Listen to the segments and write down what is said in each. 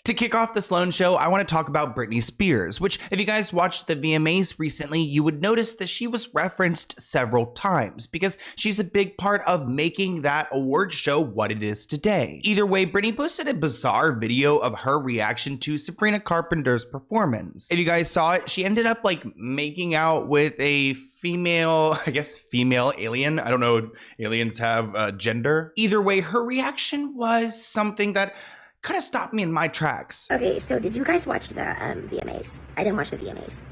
To kick off the Sloan Show, I want to talk about Britney Spears, which if you guys watched the VMAs recently, you would notice that she was referenced several times because she's a big part of making that award show what it is today. Either way, Britney posted a bizarre video of her reaction to Sabrina Carpenter's performance. If you guys saw it, she ended up like making out with a female, I guess female alien. I don't know if aliens have gender. Either way, her reaction was something that kind of stopped me in my tracks. Okay, so did you guys watch the VMAs? I didn't watch the VMAs,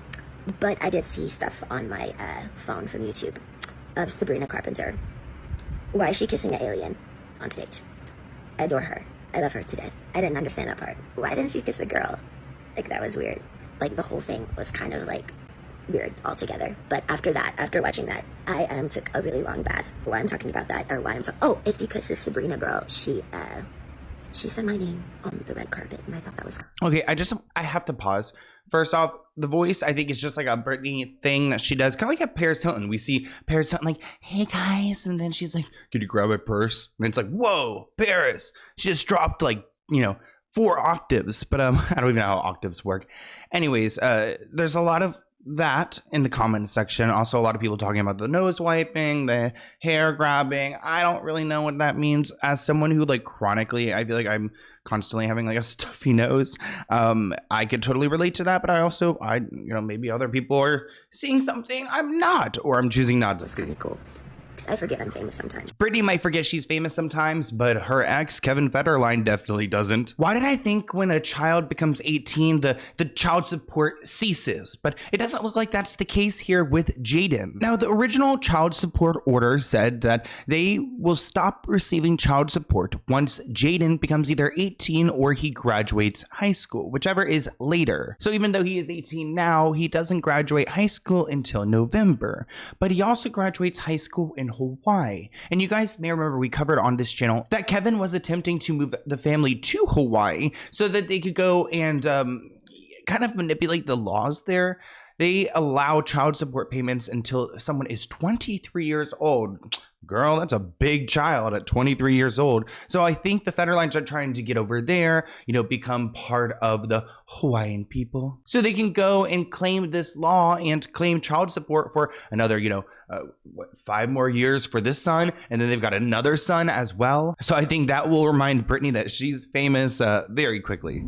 but I did see stuff on my phone from YouTube of Sabrina Carpenter. Why is she kissing an alien on stage? I adore her. I love her to death. I didn't understand that part. Why didn't she kiss a girl? Like, that was weird. Like, the whole thing was kind of like weird altogether. But after that, after watching that, I took a really long bath. Why I'm talking about that, or why I'm talking, oh, it's because this Sabrina girl, she said my name on the red carpet, and I thought that was... Okay, I have to pause. First off, the voice, I think, is just like a Britney thing that she does. Kind of like a Paris Hilton. We see Paris Hilton like, hey guys, and then she's like, could you grab my purse? And it's like, whoa, Paris. She just dropped like, 4 octaves. But I don't even know how octaves work. Anyways, there's a lot of that in the comments section. Also, a lot of people talking about the nose wiping, the hair grabbing. I don't really know what that means. As someone who like chronically, I feel like I'm constantly having like a stuffy nose. I could totally relate to that, but I maybe other people are seeing something I'm not, or I'm choosing not to see. Cool. I forget I'm famous sometimes. Britney might forget she's famous sometimes, but her ex, Kevin Federline, definitely doesn't. Why did I think when a child becomes 18, the child support ceases? But it doesn't look like that's the case here with Jaden. Now, the original child support order said that they will stop receiving child support once Jaden becomes either 18 or he graduates high school, whichever is later. So even though he is 18 now, he doesn't graduate high school until November. But he also graduates high school in Hawaii. And you guys may remember we covered on this channel that Kevin was attempting to move the family to Hawaii so that they could go and kind of manipulate the laws there. They allow child support payments until someone is 23 years old. Girl, that's a big child at 23 years old. So I think the Federlines are trying to get over there, become part of the Hawaiian people. So they can go and claim this law and claim child support for another, 5 more years for this son. And then they've got another son as well. So I think that will remind Britney that she's famous very quickly.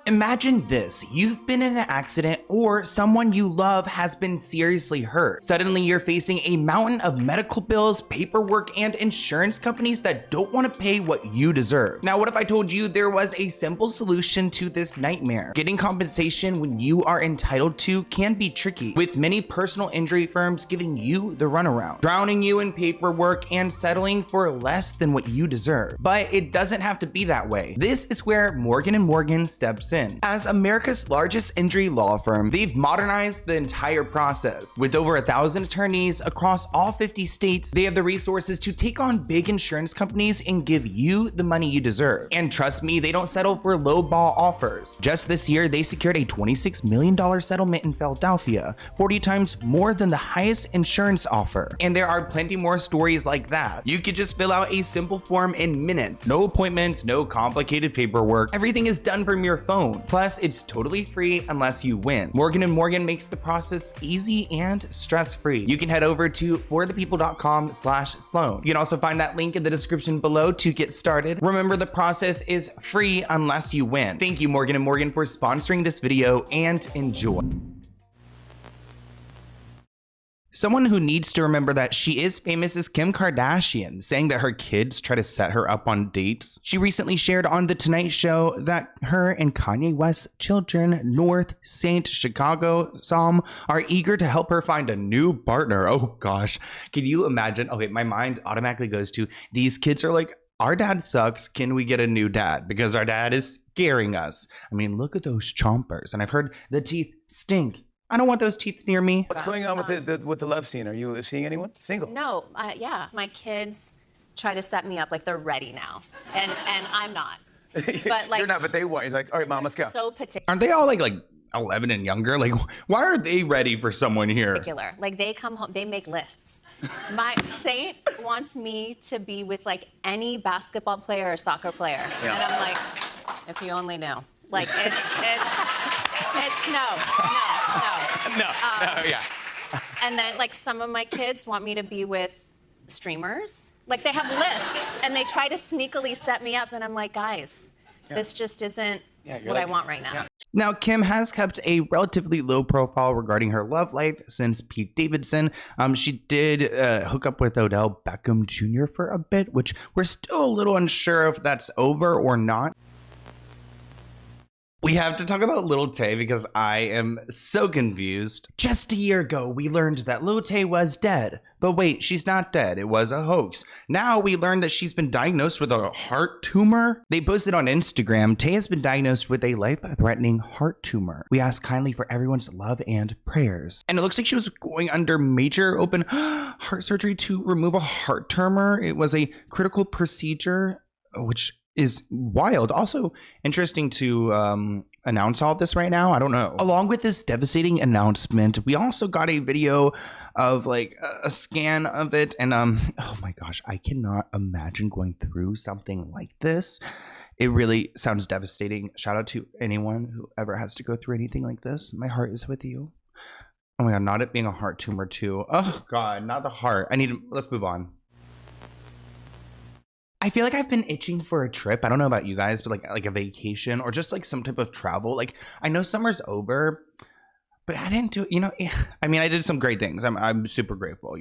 Imagine this, you've been in an accident or someone you love has been seriously hurt. Suddenly you're facing a mountain of medical bills, paperwork, and insurance companies that don't want to pay what you deserve. Now, what if I told you there was a simple solution to this nightmare? Getting compensation when you are entitled to can be tricky, with many personal injury firms giving you the runaround, drowning you in paperwork and settling for less than what you deserve. But it doesn't have to be that way. This is where Morgan & Morgan steps in. As America's largest injury law firm, they've modernized the entire process. With over 1,000 attorneys across all 50 states, they have the resources to take on big insurance companies and give you the money you deserve. And trust me, they don't settle for lowball offers. Just this year, they secured a $26 million settlement in Philadelphia, 40 times more than the highest insurance offer. And there are plenty more stories like that. You could just fill out a simple form in minutes. No appointments, no complicated paperwork. Everything is done from your phone. Plus, it's totally free unless you win. Morgan & Morgan makes the process easy and stress-free. You can head over to forthepeople.com/Sloan. You can also find that link in the description below to get started. Remember, the process is free unless you win. Thank you, Morgan & Morgan, for sponsoring this video, and enjoy. Someone who needs to remember that she is famous is Kim Kardashian, saying that her kids try to set her up on dates. She recently shared on The Tonight Show that her and Kanye West's children, North, Saint, Chicago, Psalm, are eager to help her find a new partner. Oh gosh, can you imagine? Okay, my mind automatically goes to these kids are like, our dad sucks. Can we get a new dad? Because our dad is scaring us. I mean, look at those chompers. And I've heard the teeth stink. I don't want those teeth near me. What's going on with the love scene? Are you seeing anyone? Single? No, yeah. My kids try to set me up like they're ready now, and I'm not. But like you're not, but they want. You're like, all right, mom, let's go. So particular. Aren't they all like 11 and younger? Like, why are they ready for someone here? Like they come home, they make lists. My Saint wants me to be with like any basketball player or soccer player, and I'm like, If you only knew. Like, it's no. Yeah. And then, like, some of my kids want me to be with streamers. Like, they have lists, and they try to sneakily set me up, and I'm like, guys, this just isn't what I want right now. Yeah. Now, Kim has kept a relatively low profile regarding her love life since Pete Davidson. She did hook up with Odell Beckham Jr. for a bit, which we're still a little unsure if that's over or not. We have to talk about Lil Tay because I am so confused. Just a year ago, we learned that Lil Tay was dead. But wait, she's not dead. It was a hoax. Now we learned that she's been diagnosed with a heart tumor. They posted on Instagram, Tay has been diagnosed with a life-threatening heart tumor. We ask kindly for everyone's love and prayers. And it looks like she was going under major open heart surgery to remove a heart tumor. It was a critical procedure, which is wild. Also interesting to announce all of this right now. I don't know. Along with this devastating announcement, we also got a video of like a scan of it, and oh my gosh, I cannot imagine going through something like this. It really sounds devastating. Shout out to anyone who ever has to go through anything like this. My heart is with you. Oh my god, not it being a heart tumor too. Oh god, not the heart. Let's move on. I feel like I've been itching for a trip. I don't know about you guys, but like a vacation or just like some type of travel. Like, I know summer's over, but I didn't do, I mean, I did some great things. I'm super grateful,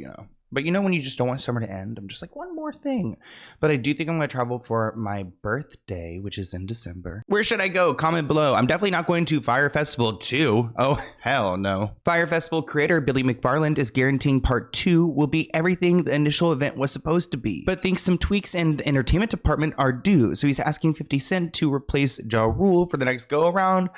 But when you just don't want summer to end, I'm just like, one more thing. But I do think I'm going to travel for my birthday, which is in December. Where should I go? Comment below. I'm definitely not going to Fire Festival 2. Oh, hell no. Fire Festival creator Billy McFarland is guaranteeing part 2 will be everything the initial event was supposed to be, but thinks some tweaks in the entertainment department are due. So he's asking 50 Cent to replace Ja Rule for the next go-around.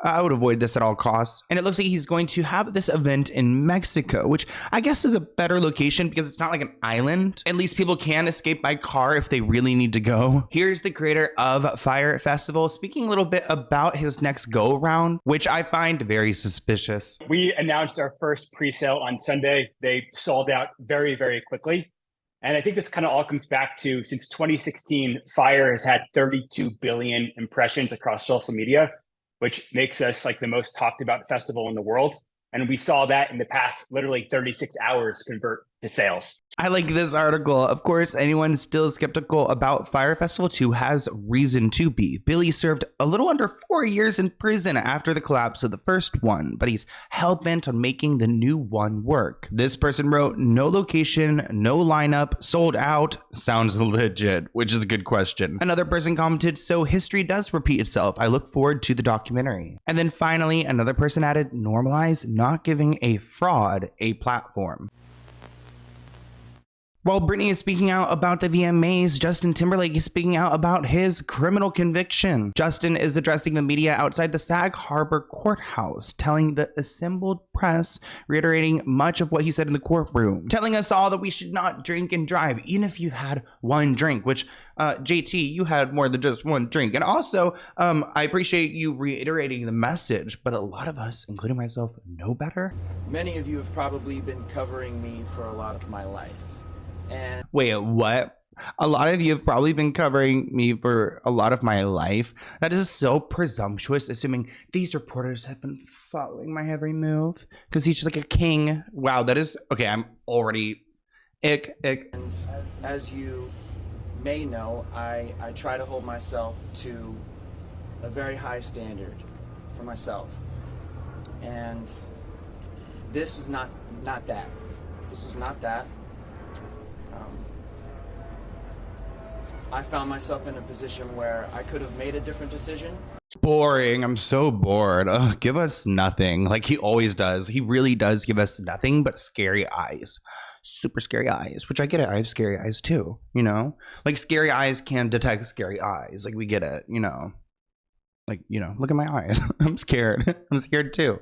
I would avoid this at all costs. And it looks like he's going to have this event in Mexico, which I guess is a better location because it's not like an island. At least people can escape by car if they really need to go. Here's the creator of Fire Festival speaking a little bit about his next go around, which I find very suspicious. We announced our first pre-sale on Sunday. They sold out very, very quickly. And I think this kind of all comes back to, since 2016, Fire has had 32 billion impressions across social media, which makes us like the most talked about festival in the world. And we saw that in the past, literally 36 hours convert to sales. I like this article. Of course, anyone still skeptical about Fire Festival 2 has reason to be. Billy served a little under 4 years in prison after the collapse of the first one, but he's hell-bent on making the new one work. This person wrote, no location, no lineup, sold out, sounds legit, which is a good question. Another person commented, so history does repeat itself. I look forward to the documentary. And then finally, another person added, normalize not giving a fraud a platform. While Britney is speaking out about the VMAs, Justin Timberlake is speaking out about his criminal conviction. Justin is addressing the media outside the Sag Harbor courthouse, telling the assembled press, reiterating much of what he said in the courtroom, telling us all that we should not drink and drive, even if you've had one drink, which JT, you had more than just one drink. And also, I appreciate you reiterating the message, but a lot of us, including myself, know better. Many of you have probably been covering me for a lot of my life. And wait, what? A lot of you have probably been covering me for a lot of my life. That is so presumptuous, assuming these reporters have been following my every move because he's just like a king. Wow, that is okay. I'm already ick. And as you may know, I try to hold myself to a very high standard for myself, and this was not that. This was not that. I found myself in a position where I could have made a different decision. Boring. I'm so bored. Ugh, give us nothing like he always does. He really does give us nothing but scary eyes. Super scary eyes, which I get it. I have scary eyes too, like scary eyes can detect scary eyes. Like we get it, like, look at my eyes. I'm scared. I'm scared too.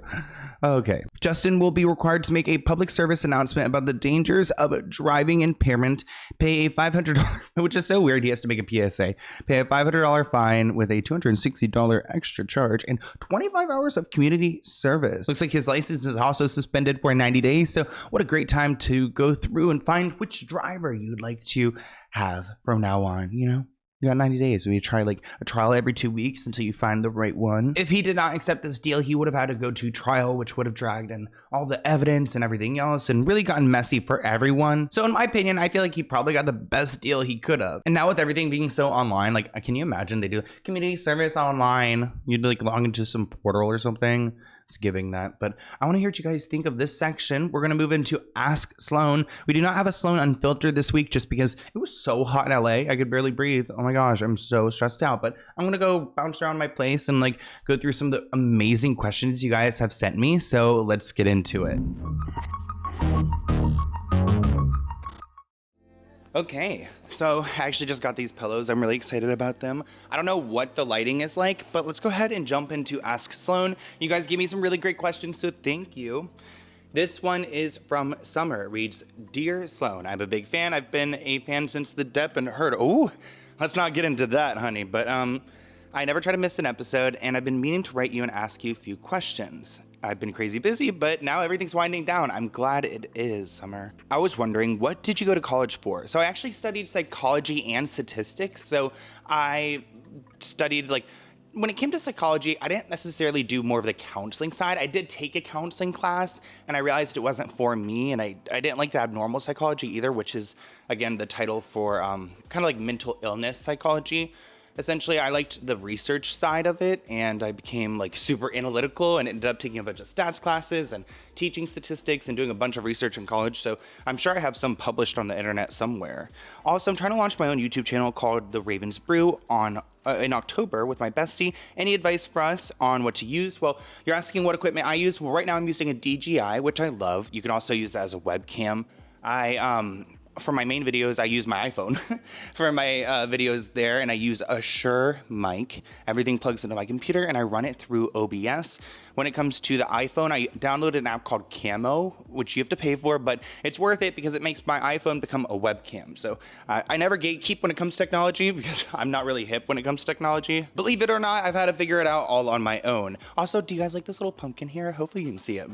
Okay. Justin will be required to make a public service announcement about the dangers of driving impairment, pay a $500, which is so weird. He has to make a PSA, pay a $500 fine with a $260 extra charge and 25 hours of community service. Looks like his license is also suspended for 90 days. So what a great time to go through and find which driver you'd like to have from now on, You got 90 days. We try like a trial every 2 weeks until you find the right one. If he did not accept this deal, he would have had to go to trial, which would have dragged in all the evidence and everything else and really gotten messy for everyone. So in my opinion, I feel like he probably got the best deal he could have. And now with everything being so online, like, can you imagine they do community service online? You'd like log into some portal or something. It's giving that, but I want to hear what you guys think of this section. We're going to move into Ask Sloan. We do not have a Sloan Unfiltered this week just because it was so hot in LA. I could barely breathe. Oh my gosh, I'm so stressed out, but I'm going to go bounce around my place and like go through some of the amazing questions you guys have sent me. So let's get into it. Okay, so I actually just got these pillows. I'm really excited about them. I don't know what the lighting is like, but let's go ahead and jump into Ask Sloan. You guys gave me some really great questions, so thank you. This one is from Summer. It reads, Dear Sloan, I'm a big fan. I've been a fan since the Depp and Heard. Oh, let's not get into that, honey. But I never try to miss an episode, and I've been meaning to write you and ask you a few questions. I've been crazy busy, but now everything's winding down. I'm glad it is, Summer. I was wondering, what did you go to college for? So I actually studied psychology and statistics. So I studied like, when it came to psychology, I didn't necessarily do more of the counseling side. I did take a counseling class and I realized it wasn't for me. And I didn't like the abnormal psychology either, which is, again, the title for kind of like mental illness psychology. Essentially, I liked the research side of it, and I became like super analytical and ended up taking a bunch of stats classes and teaching statistics and doing a bunch of research in college. So I'm sure I have some published on the internet somewhere. Also, I'm trying to launch my own YouTube channel called The Raven's Brew in October with my bestie. Any advice for us on what to use? Well, you're asking what equipment I use. Well, right now I'm using a DJI, which I love. You can also use that as a webcam. For my main videos, I use my iPhone for my videos there, and I use a Shure mic. Everything plugs into my computer, and I run it through OBS. When it comes to the iPhone, I downloaded an app called Camo, which you have to pay for, but it's worth it because it makes my iPhone become a webcam. So I never gatekeep when it comes to technology because I'm not really hip when it comes to technology. Believe it or not, I've had to figure it out all on my own. Also, do you guys like this little pumpkin here? Hopefully you can see it.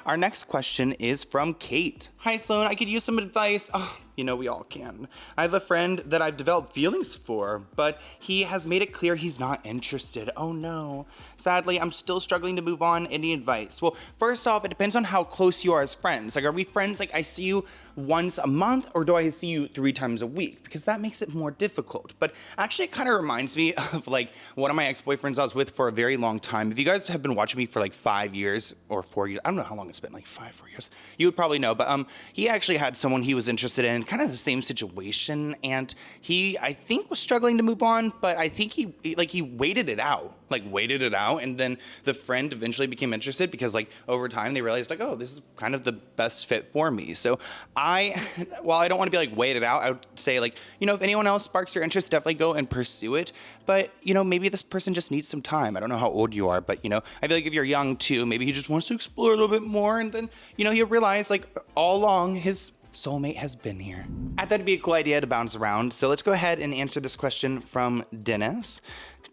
Our next question is from Kate. Hi, Sloan. I could use some advice. Oh, you know, we all can. I have a friend that I've developed feelings for, but he has made it clear he's not interested. Oh no. Sadly, I'm still struggling to move on. Any advice? Well, first off, it depends on how close you are as friends. Like, are we friends like I see you once a month, or do I see you 3 times a week? Because that makes it more difficult. But actually, it kind of reminds me of like one of my ex-boyfriends I was with for a very long time. If you guys have been watching me for like 5 years or 4 years, I don't know how long it's been, like 4 years. You would probably know, but he actually had someone he was interested in, kind of the same situation, and he, I think, was struggling to move on, but I think he waited it out, and then the friend eventually became interested because like over time they realized like, oh, this is kind of the best fit for me. So while I don't want to be like wait it out, I would say like, you know, if anyone else sparks your interest, definitely go and pursue it. But you know, maybe this person just needs some time. I don't know how old you are, but you know, I feel like if you're young too, maybe he just wants to explore a little bit more, and then you know, you realize like all along his soulmate has been here. I thought it'd be a cool idea to bounce around. So let's go ahead and answer this question from Dennis.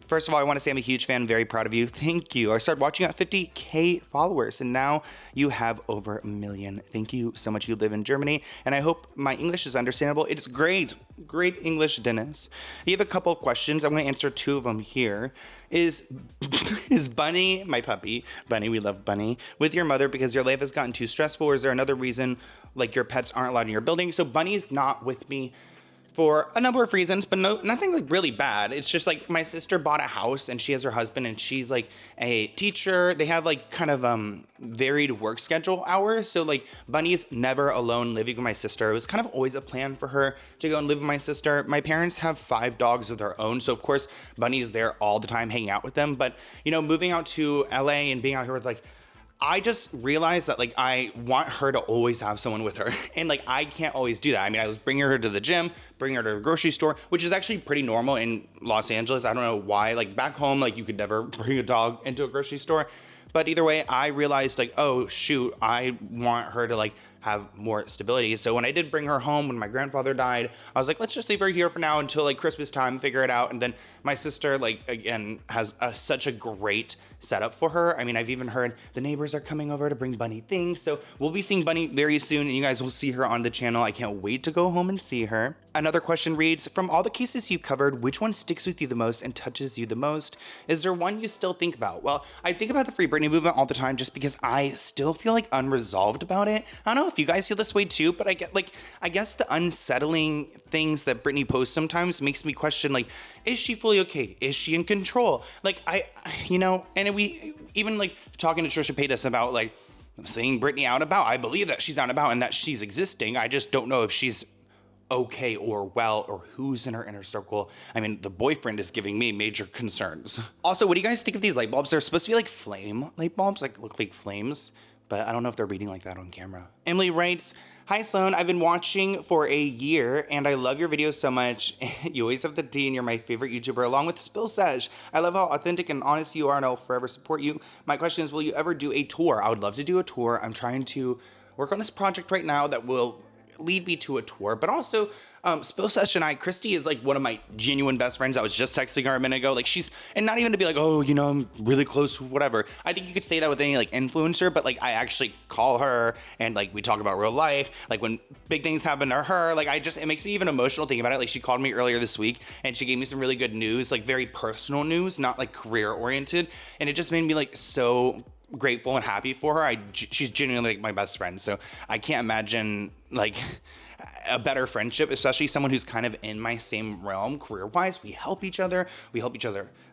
First of all, I want to say I'm a huge fan. Very proud of you. Thank you. I started watching at 50K followers, and now you have over 1 million. Thank you so much. You live in Germany, and I hope my English is understandable. It's great. Great English, Dennis. You have a couple of questions. I'm going to answer 2 of them here. Is Bunny, my puppy, Bunny, we love Bunny, with your mother because your life has gotten too stressful, or is there another reason, like your pets aren't allowed in your building? So Bunny's not with me for a number of reasons, but nothing like really bad. It's just like my sister bought a house and she has her husband and she's like a teacher. They have like kind of varied work schedule hours. So like Bunny's never alone living with my sister. It was kind of always a plan for her to go and live with my sister. My parents have 5 dogs of their own. So of course Bunny's there all the time hanging out with them. But you know, moving out to LA and being out here with like, I just realized that like I want her to always have someone with her, and like I can't always do that. I mean, I was bringing her to the gym, bringing her to the grocery store, which is actually pretty normal in Los Angeles. I don't know why. Like back home, like you could never bring a dog into a grocery store. But either way, I realized like, oh shoot, I want her to like have more stability. So when I did bring her home when my grandfather died, I was like, let's just leave her here for now until like Christmas time, figure it out. And then my sister, like again, has such a great setup for her. I mean, I've even heard the neighbors are coming over to bring Bunny things. So we'll be seeing Bunny very soon, and you guys will see her on the channel. I can't wait to go home and see her. Another question reads, from all the cases you covered, which one sticks with you the most and touches you the most? Is there one you still think about? Well, I think about the Free Britney movement all the time just because I still feel like unresolved about it. I don't know if you guys feel this way too, but I guess the unsettling things that Britney posts sometimes makes me question, like, is she fully okay? Is she in control? Like, and we even like talking to Trisha Paytas about like saying Britney out about, I believe that she's out about and that she's existing. I just don't know if she's okay or well or who's in her inner circle. I mean, the boyfriend is giving me major concerns. Also, what do you guys think of these light bulbs? They're supposed to be like flame light bulbs, like look like flames, but I don't know if they're reading like that on camera. Emily writes, hi Sloan, I've been watching for a year and I love your videos so much. You always have the D and you're my favorite YouTuber along with Spill Sej. I love how authentic and honest you are and I'll forever support you. My question is, will you ever do a tour? I would love to do a tour. I'm trying to work on this project right now that will lead me to a tour, but also Spill Sej and Christy is like one of my genuine best friends. I was just texting her a minute ago. Like and not even to be like, oh, I'm really close, whatever. I think you could say that with any like influencer, but like I actually call her and like we talk about real life. Like when big things happen to her, like it makes me even emotional thinking about it. Like she called me earlier this week and she gave me some really good news, like very personal news, not like career oriented. And it just made me like so grateful and happy for her. She's genuinely like my best friend. So I can't imagine like a better friendship, especially someone who's kind of in my same realm career-wise. We help each other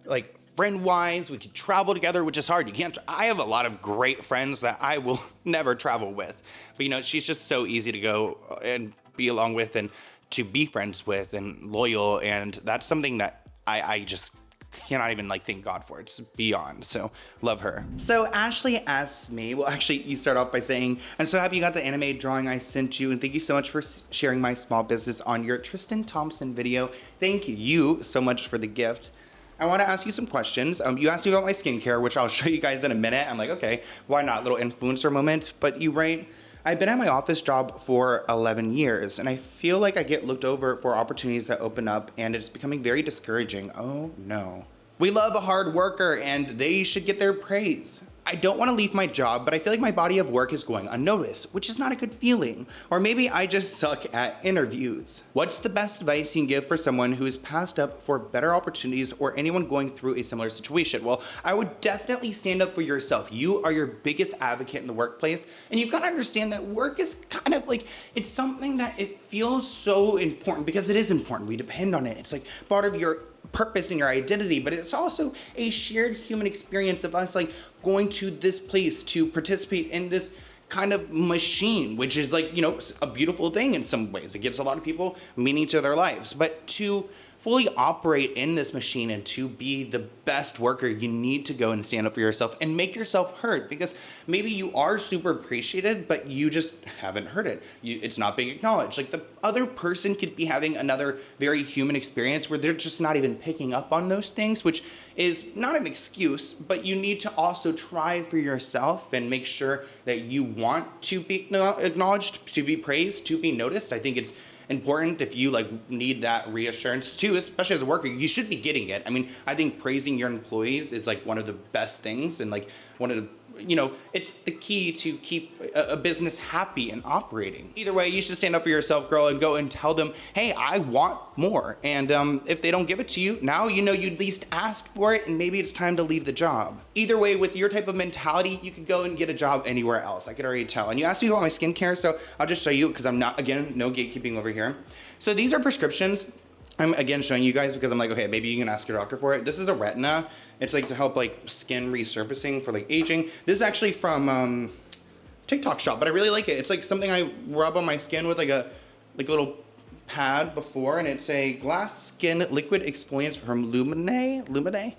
like friend-wise. We could travel together, which is hard. I have a lot of great friends that I will never travel with, but she's just so easy to go and be along with and to be friends with and loyal. And that's something that I just cannot even like thank God for. It's beyond. So love her. So Ashley asks me, well, actually you start off by saying, I'm so happy you got the anime drawing I sent you and thank you so much for sharing my small business on your Tristan Thompson video. Thank you so much for the gift. I want to ask you some questions. You asked me about my skincare, which I'll show you guys in a minute. I'm like, okay, why not? Little influencer moment. But you write, I've been at my office job for 11 years and I feel like I get looked over for opportunities that open up and it's becoming very discouraging. Oh no. We love a hard worker and they should get their praise. I don't want to leave my job, but I feel like my body of work is going unnoticed, which is not a good feeling. Or maybe I just suck at interviews. What's the best advice you can give for someone who is passed up for better opportunities or anyone going through a similar situation? Well, I would definitely stand up for yourself. You are your biggest advocate in the workplace, and you've got to understand that work is kind of like, it's something that it feels so important because it is important. We depend on it. It's like part of your purpose and your identity, but it's also a shared human experience of us like going to this place to participate in this kind of machine, which is like, a beautiful thing in some ways. It gives a lot of people meaning to their lives, but to fully operate in this machine and to be the best worker, you need to go and stand up for yourself and make yourself heard, because maybe you are super appreciated, but you just haven't heard it. It's not being acknowledged. Like the other person could be having another very human experience where they're just not even picking up on those things, which is not an excuse, but you need to also try for yourself and make sure that you want to be acknowledged, to be praised, to be noticed. I think it's important if you need that reassurance too, especially as a worker. You should be getting it. I mean, I think praising your employees is one of the best things and one of the, it's the key to keep a business happy and operating. Either way, you should stand up for yourself, girl, and go and tell them, hey, I want more. And if they don't give it to you, now you at least asked for it and maybe it's time to leave the job. Either way, with your type of mentality, you could go and get a job anywhere else. I could already tell. And you asked me about my skincare, so I'll just show you because I'm not, again, no gatekeeping over here. So these are prescriptions. I'm again showing you guys because I'm like, okay, maybe you can ask your doctor for it. This is a retina. It's to help skin resurfacing for aging. This is actually from TikTok shop, but I really like it. It's something I rub on my skin with a little pad before, and it's a glass skin liquid exfoliant from Lumine.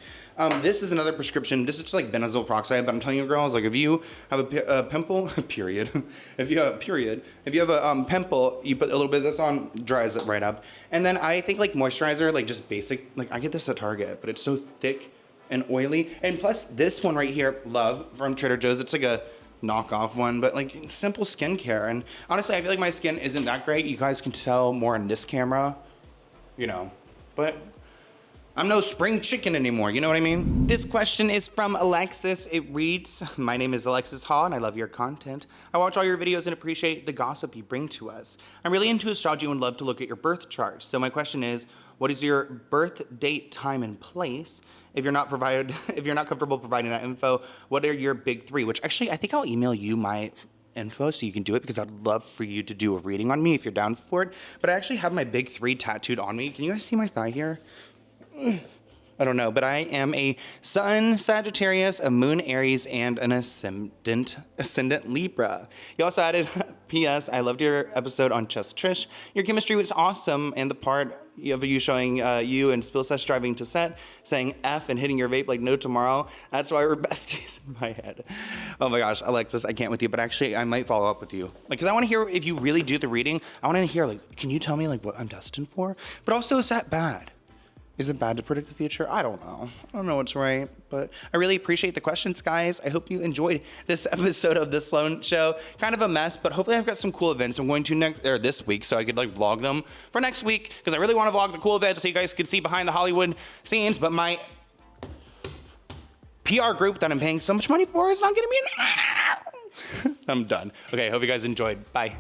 This is another prescription. This is just benzoyl peroxide, but I'm telling you, girls, if you have a pimple, period. If you have a pimple, you put a little bit of this on, dries it right up. And then I think moisturizer, just basic, I get this at Target, but it's so thick and oily. And plus this one right here, Love from Trader Joe's. It's a knockoff one, but simple skincare. And honestly, I feel my skin isn't that great. You guys can tell more in this camera, but I'm no spring chicken anymore, you know what I mean? This question is from Alexis. It reads, my name is Alexis Hall and I love your content. I watch all your videos and appreciate the gossip you bring to us. I'm really into astrology and would love to look at your birth chart. So my question is, what is your birth date, time, and place? If you're not comfortable providing that info, what are your big three? Which actually, I think I'll email you my info so you can do it because I'd love for you to do a reading on me if you're down for it. But I actually have my big three tattooed on me. Can you guys see my thigh here? I don't know, but I am a Sun Sagittarius, a Moon Aries, and an Ascendant Libra. You also added, P.S. I loved your episode on Just Trish. Your chemistry was awesome, and the part of you showing you and Spill Sesh driving to set, saying F and hitting your vape like no tomorrow. That's why we're besties in my head. Oh my gosh, Alexis, I can't with you, but actually I might follow up with you. Like, cause I wanna hear, if you really do the reading, I wanna hear like, can you tell me like what I'm destined for? But also, is that bad? Is it bad to predict the future? I don't know. I don't know what's right, but I really appreciate the questions, guys. I hope you enjoyed this episode of The Sloan Show. Kind of a mess, but hopefully I've got some cool events I'm going to this week so I could like vlog them for next week because I really want to vlog the cool events so you guys can see behind the Hollywood scenes, but my PR group that I'm paying so much money for is not getting me I'm done. Okay, hope you guys enjoyed. Bye.